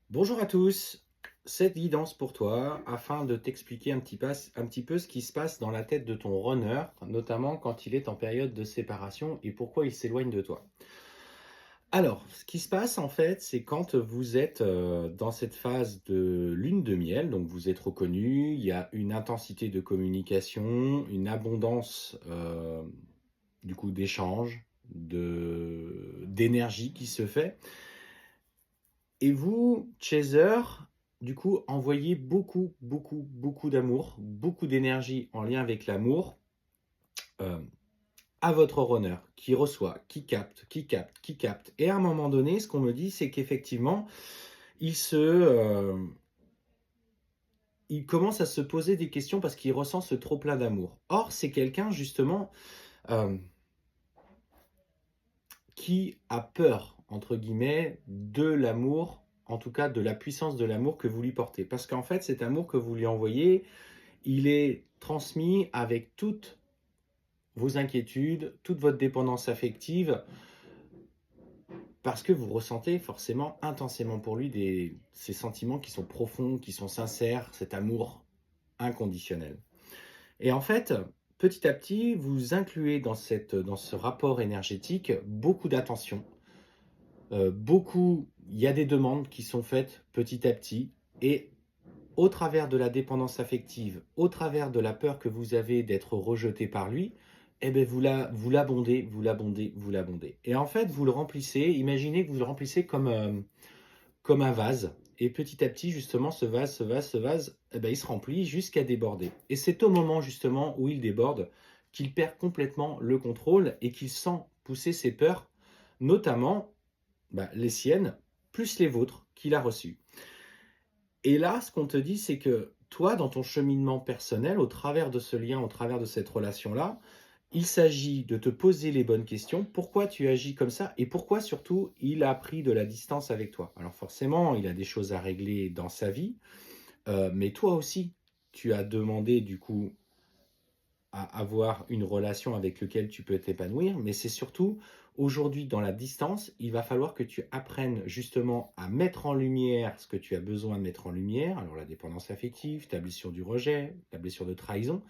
Bonjour à tous, cette guidance pour toi afin de t'expliquer un petit peu ce qui se passe dans la tête de ton runner, notamment quand il est en période de séparation et pourquoi il s'éloigne de toi. Alors, ce qui se passe en fait, c'est quand vous êtes dans cette phase de lune de miel, donc vous êtes reconnus, il y a une intensité de communication, une abondance du coup d'échanges, d'énergie qui se fait. Et vous, Chaser, du coup, envoyez beaucoup d'amour, beaucoup d'énergie en lien avec l'amour euh, à votre runner, qui reçoit, qui capte, qui capte, qui capte. Et à un moment donné, ce qu'on me dit, c'est qu'effectivement, il commence à se poser des questions parce qu'il ressent ce trop plein d'amour. Or, c'est quelqu'un justement euh, qui a peur, entre guillemets, de l'amour, en tout cas de la puissance de l'amour que vous lui portez. Parce qu'en fait, cet amour que vous lui envoyez, il est transmis avec toutes vos inquiétudes, toute votre dépendance affective, parce que vous ressentez forcément intensément pour lui ces sentiments qui sont profonds, qui sont sincères, cet amour inconditionnel. Et en fait, petit à petit, vous incluez dans ce rapport énergétique beaucoup d'attention, il y a des demandes qui sont faites petit à petit, et au travers de la dépendance affective, au travers de la peur que vous avez d'être rejeté par lui, eh ben vous l'abondez, vous l'abondez, vous l'abondez. Et en fait, vous le remplissez, imaginez que vous le remplissez comme un vase. Et petit à petit, justement, ce vase, eh ben, il se remplit jusqu'à déborder. Et c'est au moment, justement, où il déborde qu'il perd complètement le contrôle et qu'il sent pousser ses peurs, notamment les siennes, plus les vôtres qu'il a reçues. Et là, ce qu'on te dit, c'est que toi, dans ton cheminement personnel, au travers de ce lien, au travers de cette relation-là, il s'agit de te poser les bonnes questions. Pourquoi tu agis comme ça et pourquoi surtout il a pris de la distance avec toi? Alors forcément, il a des choses à régler dans sa vie, mais toi aussi, tu as demandé du coup à avoir une relation avec laquelle tu peux t'épanouir, mais c'est surtout aujourd'hui dans la distance, il va falloir que tu apprennes justement à mettre en lumière ce que tu as besoin de mettre en lumière, alors la dépendance affective, ta blessure du rejet, ta blessure de trahison.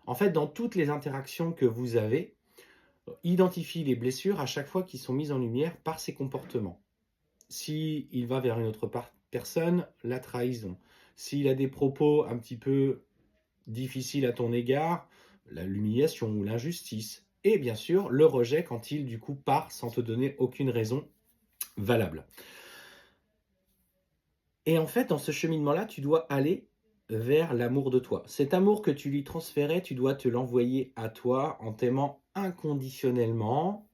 En fait, dans toutes les interactions que vous avez, identifie les blessures à chaque fois qui sont mises en lumière par ses comportements. S'il va vers une autre personne, la trahison. S'il a des propos un petit peu difficiles à ton égard, l'humiliation ou l'injustice. Et bien sûr, le rejet quand il, du coup, part sans te donner aucune raison valable. Et en fait, dans ce cheminement-là, tu dois aller vers l'amour de toi. Cet amour que tu lui transférais, tu dois te l'envoyer à toi en t'aimant inconditionnellement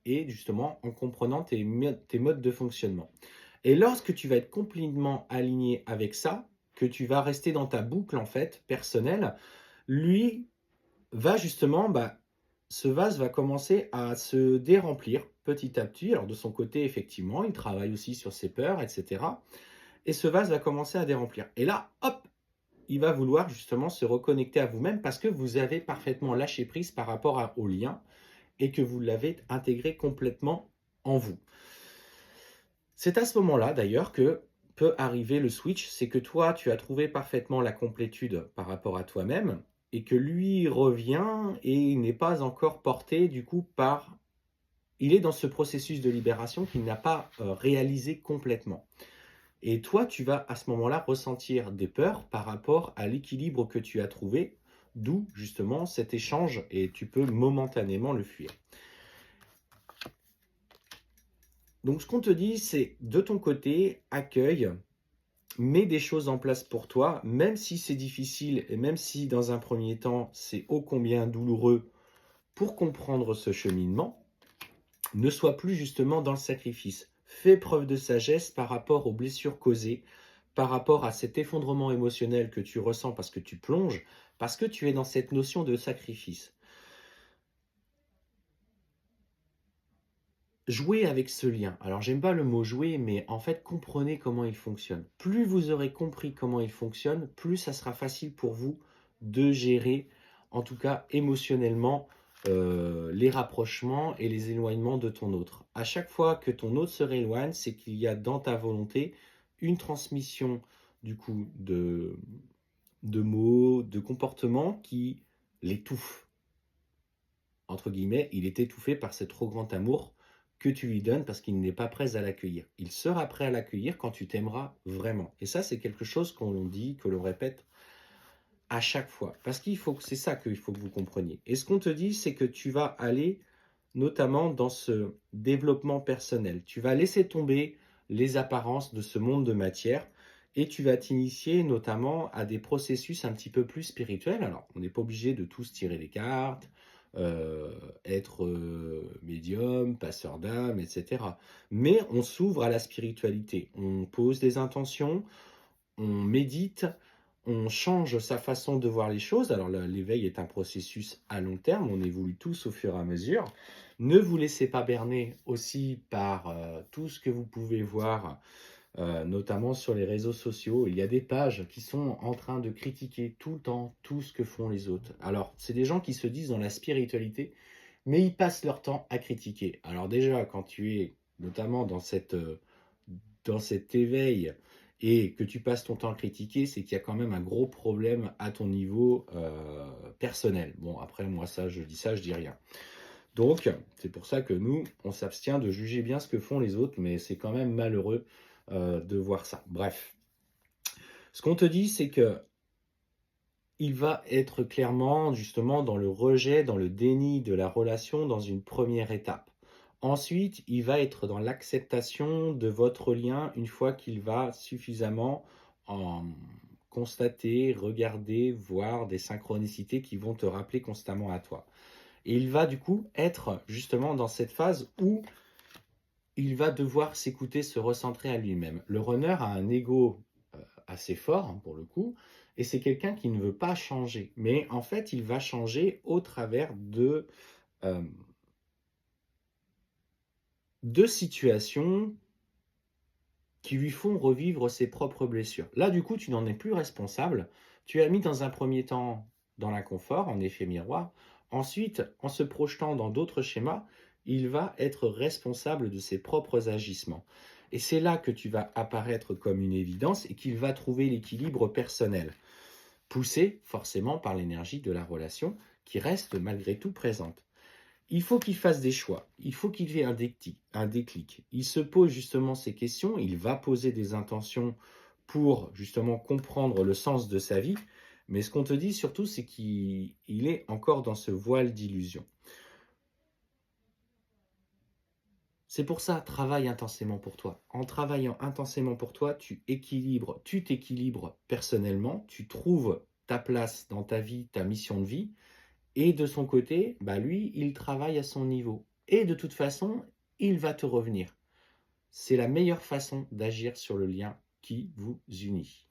et justement en comprenant tes modes de fonctionnement. Et lorsque tu vas être complètement aligné avec ça, que tu vas rester dans ta boucle en fait personnelle, lui va justement, ce vase va commencer à se déremplir petit à petit. Alors de son côté, effectivement, il travaille aussi sur ses peurs, etc. Et ce vase va commencer à déremplir. Et là, hop, il va vouloir justement se reconnecter à vous-même parce que vous avez parfaitement lâché prise par rapport au lien et que vous l'avez intégré complètement en vous. C'est à ce moment-là d'ailleurs que peut arriver le switch, c'est que toi, tu as trouvé parfaitement la complétude par rapport à toi-même et que lui revient et il n'est pas encore porté du coup par... Il est dans ce processus de libération qu'il n'a pas réalisé complètement. Et toi, tu vas à ce moment-là ressentir des peurs par rapport à l'équilibre que tu as trouvé, d'où justement cet échange et tu peux momentanément le fuir. Donc ce qu'on te dit, c'est de ton côté, accueille, mets des choses en place pour toi, même si c'est difficile et même si dans un premier temps c'est ô combien douloureux pour comprendre ce cheminement, ne sois plus justement dans le sacrifice. Fais preuve de sagesse par rapport aux blessures causées, par rapport à cet effondrement émotionnel que tu ressens parce que tu plonges, parce que tu es dans cette notion de sacrifice. Jouez avec ce lien. Alors, j'aime pas le mot jouer, mais en fait, comprenez comment il fonctionne. Plus vous aurez compris comment il fonctionne, plus ça sera facile pour vous de gérer, en tout cas émotionnellement, les rapprochements et les éloignements de ton autre. À chaque fois que ton autre se rééloigne, c'est qu'il y a dans ta volonté une transmission du coup de mots, de comportements qui l'étouffent. Entre guillemets, il est étouffé par ce trop grand amour que tu lui donnes parce qu'il n'est pas prêt à l'accueillir. Il sera prêt à l'accueillir quand tu t'aimeras vraiment. Et ça, c'est quelque chose qu'on dit, que l'on répète à chaque fois. Parce qu'il faut que c'est ça qu'il faut que vous compreniez. Et ce qu'on te dit, c'est que tu vas aller notamment dans ce développement personnel. Tu vas laisser tomber les apparences de ce monde de matière et tu vas t'initier notamment à des processus un petit peu plus spirituels. Alors, on n'est pas obligé de tous tirer les cartes, être médium, passeur d'âme, etc. Mais on s'ouvre à la spiritualité. On pose des intentions, on médite, on change sa façon de voir les choses. Alors l'éveil est un processus à long terme, on évolue tous au fur et à mesure. Ne vous laissez pas berner aussi par tout ce que vous pouvez voir, notamment sur les réseaux sociaux. Il y a des pages qui sont en train de critiquer tout le temps tout ce que font les autres. Alors c'est des gens qui se disent dans la spiritualité, mais ils passent leur temps à critiquer. Alors déjà, quand tu es notamment dans cet éveil et que tu passes ton temps à critiquer, c'est qu'il y a quand même un gros problème à ton niveau personnel. Bon, après, moi, je dis rien. Donc, c'est pour ça que nous, on s'abstient de juger bien ce que font les autres, mais c'est quand même malheureux de voir ça. Bref, ce qu'on te dit, c'est que il va être clairement justement dans le rejet, dans le déni de la relation dans une première étape. Ensuite, il va être dans l'acceptation de votre lien une fois qu'il va suffisamment en constater, regarder, voir des synchronicités qui vont te rappeler constamment à toi. Et il va du coup être justement dans cette phase où il va devoir s'écouter, se recentrer à lui-même. Le runner a un ego assez fort, hein, pour le coup, et c'est quelqu'un qui ne veut pas changer. Mais en fait, il va changer au travers euh, de situations qui lui font revivre ses propres blessures. Là, du coup, tu n'en es plus responsable. Tu as mis dans un premier temps dans l'inconfort, en effet miroir. Ensuite, en se projetant dans d'autres schémas, il va être responsable de ses propres agissements. Et c'est là que tu vas apparaître comme une évidence et qu'il va trouver l'équilibre personnel, poussé forcément par l'énergie de la relation qui reste malgré tout présente. Il faut qu'il fasse des choix, il faut qu'il ait un déclic. Il se pose justement ces questions, il va poser des intentions pour justement comprendre le sens de sa vie, mais ce qu'on te dit surtout, c'est qu'il est encore dans ce voile d'illusion. C'est pour ça, travaille intensément pour toi. En travaillant intensément pour toi, tu t'équilibres personnellement, tu trouves ta place dans ta vie, ta mission de vie, et de son côté, bah lui, il travaille à son niveau. Et de toute façon, il va te revenir. C'est la meilleure façon d'agir sur le lien qui vous unit.